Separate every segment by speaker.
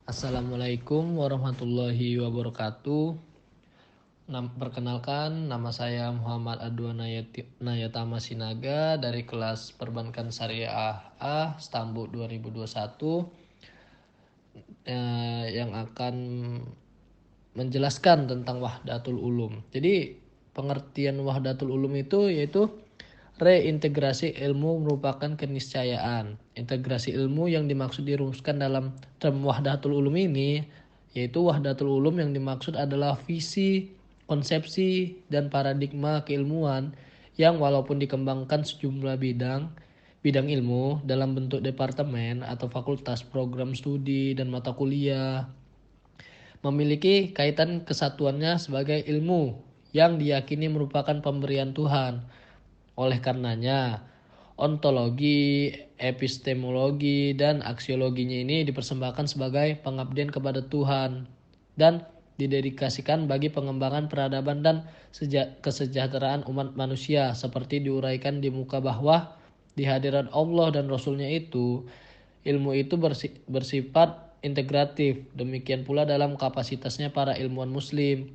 Speaker 1: Assalamualaikum warahmatullahi wabarakatuh. Perkenalkan, nama saya Muhammad Adwa Nayatama Sinaga dari kelas Perbankan Syariah A Stambu 2021 yang akan menjelaskan tentang Wahdatul Ulum. Jadi pengertian Wahdatul Ulum itu yaitu reintegrasi ilmu merupakan keniscayaan. Integrasi ilmu yang dimaksud dirumuskan dalam term Wahdatul Ulum ini yaitu Wahdatul Ulum yang dimaksud adalah visi, konsepsi, dan paradigma keilmuan yang walaupun dikembangkan sejumlah bidang ilmu dalam bentuk departemen atau fakultas, program studi, dan mata kuliah, memiliki kaitan kesatuannya sebagai ilmu yang diyakini merupakan pemberian Tuhan. Oleh karenanya, ontologi, epistemologi, dan aksiologinya ini dipersembahkan sebagai pengabdian kepada Tuhan dan didedikasikan bagi pengembangan peradaban dan kesejahteraan umat manusia seperti diuraikan di muka bahwa di hadirat Allah dan Rasulnya itu ilmu itu bersifat integratif. Demikian pula dalam kapasitasnya para ilmuwan muslim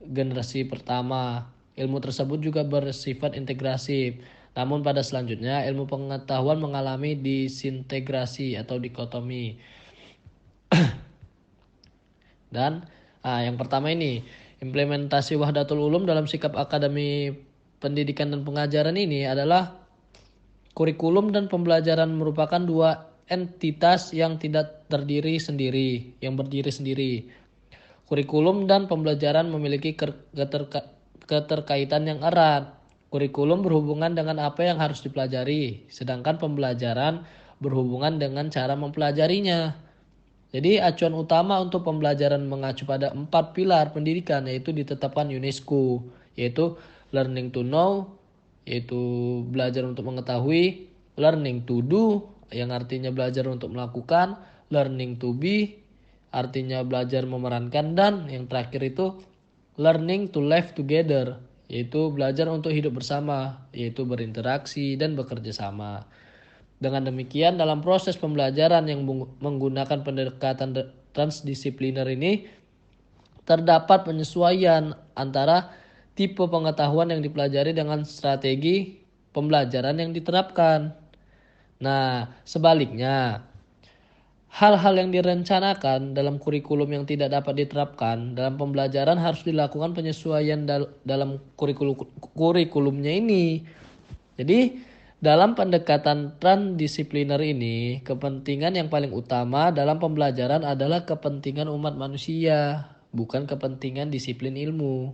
Speaker 1: generasi pertama. Ilmu tersebut juga bersifat integrasif. Namun pada selanjutnya ilmu pengetahuan mengalami disintegrasi atau dikotomi. Dan yang pertama ini, implementasi Wahdatul Ulum dalam sikap akademi pendidikan dan pengajaran ini adalah kurikulum dan pembelajaran merupakan dua entitas yang tidak berdiri sendiri. Kurikulum dan pembelajaran memiliki keterkaitan yang erat. Kurikulum berhubungan dengan apa yang harus dipelajari, sedangkan pembelajaran berhubungan dengan cara mempelajarinya. Jadi acuan utama untuk pembelajaran mengacu pada 4 pilar pendidikan yaitu ditetapkan UNESCO, yaitu learning to know, yaitu belajar untuk mengetahui, learning to do, yang artinya belajar untuk melakukan, learning to be, artinya belajar memerankan, dan yang terakhir itu learning to live together, yaitu belajar untuk hidup bersama, yaitu berinteraksi dan bekerja sama. Dengan demikian dalam proses pembelajaran yang menggunakan pendekatan transdisipliner ini terdapat penyesuaian antara tipe pengetahuan yang dipelajari dengan strategi pembelajaran yang diterapkan. Nah, sebaliknya, hal-hal yang direncanakan dalam kurikulum yang tidak dapat diterapkan dalam pembelajaran harus dilakukan penyesuaian dalam kurikulumnya ini. Jadi, dalam pendekatan transdisipliner ini, kepentingan yang paling utama dalam pembelajaran adalah kepentingan umat manusia, bukan kepentingan disiplin ilmu.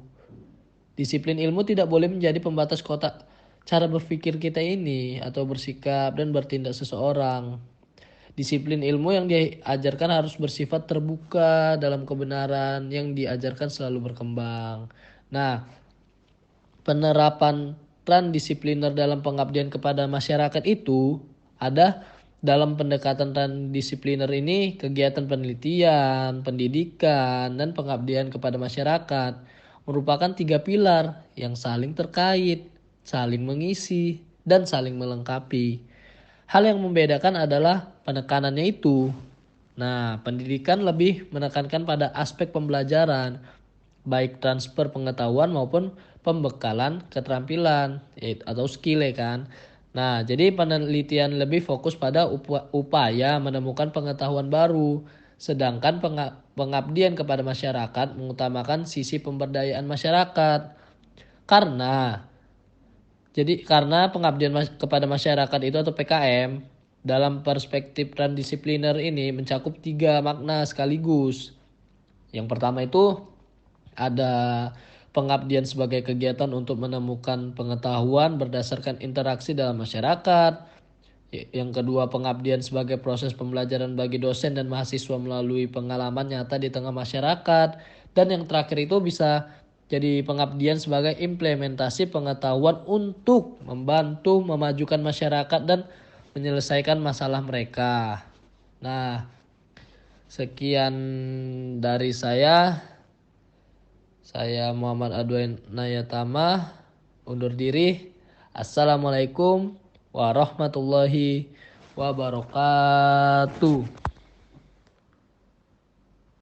Speaker 1: Disiplin ilmu tidak boleh menjadi pembatas kotak cara berpikir kita ini atau bersikap dan bertindak seseorang. Disiplin ilmu yang diajarkan harus bersifat terbuka dalam kebenaran yang diajarkan selalu berkembang. Nah, penerapan transdisipliner dalam pengabdian kepada masyarakat itu ada dalam pendekatan transdisipliner ini kegiatan penelitian, pendidikan, dan pengabdian kepada masyarakat merupakan 3 pilar yang saling terkait, saling mengisi, dan saling melengkapi. Hal yang membedakan adalah penekanannya itu. Nah, pendidikan lebih menekankan pada aspek pembelajaran, baik transfer pengetahuan maupun pembekalan keterampilan atau skill ya kan. Nah, jadi penelitian lebih fokus pada upaya menemukan pengetahuan baru, sedangkan pengabdian kepada masyarakat mengutamakan sisi pemberdayaan masyarakat. Karena pengabdian kepada masyarakat itu atau PKM dalam perspektif transdisipliner ini mencakup 3 makna sekaligus. Yang pertama itu ada pengabdian sebagai kegiatan untuk menemukan pengetahuan berdasarkan interaksi dalam masyarakat. Yang kedua, pengabdian sebagai proses pembelajaran bagi dosen dan mahasiswa melalui pengalaman nyata di tengah masyarakat. Dan yang terakhir itu bisa jadi pengabdian sebagai implementasi pengetahuan untuk membantu memajukan masyarakat dan menyelesaikan masalah mereka. Nah, sekian dari saya. Saya Muhammad Adwain Nayatama undur diri. Assalamualaikum warahmatullahi wabarakatuh.